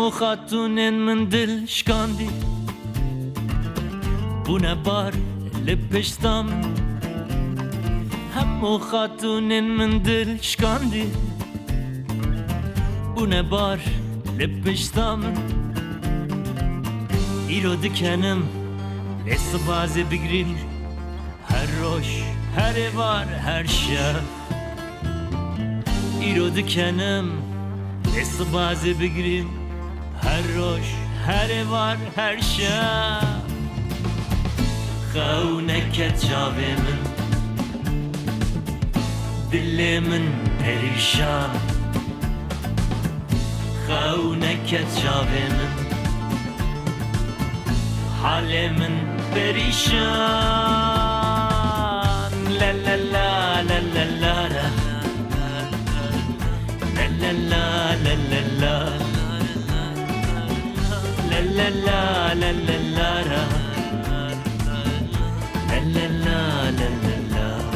همو خاتونên min dil şikandî bûne bar li pişta min Hemû xatûnên min dil şikandî bûne bar li pişta min Îro dikenim lê sibazê bigirîn her roj, her êvar, her şev Îro dikenim lê sibazê bigirîn her roj, her êvar, her şev Xew neket çavê min Dilê min perîşan Xew neket çavê min Halê min perîşan La la la la la la la La la la la la la La la la la la la la La la la la la la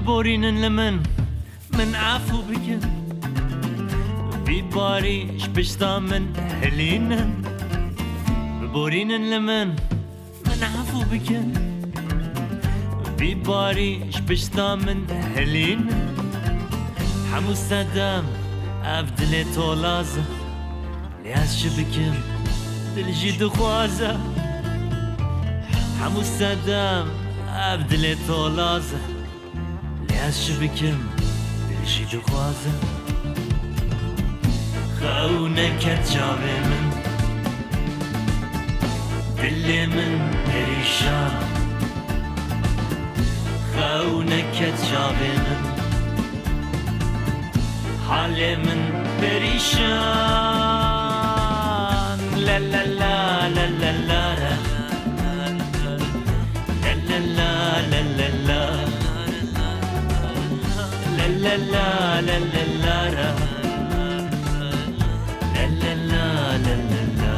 ببورینن لمن من عفو بکن بیباریش پشتا من هلینن ببورینن لمن من عفو بکن بیباریش پشتا من هلینن همو صدم افدل تولازه لیاز شبکم دل جی دخوازه همو صدم افدل تولازه از شبکم دلشی دخوازم خو نکت چاوی من دلی من پریشان خو نکت چاوی من حال من پریشان لا لا لا لا لا لا لا لا لا لا لا La la la la la la La la la la la la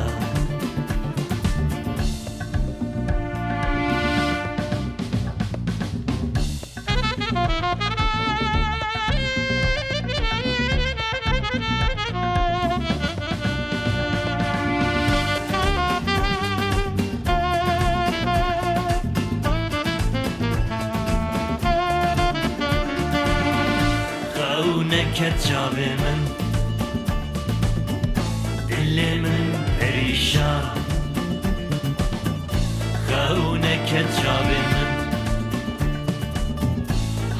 neket çavê min Dilê min perîşan Xew neket çavê min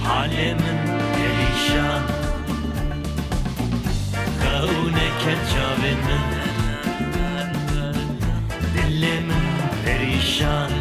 Halê min perîşan Xew neket çavê min Dilê min perîşan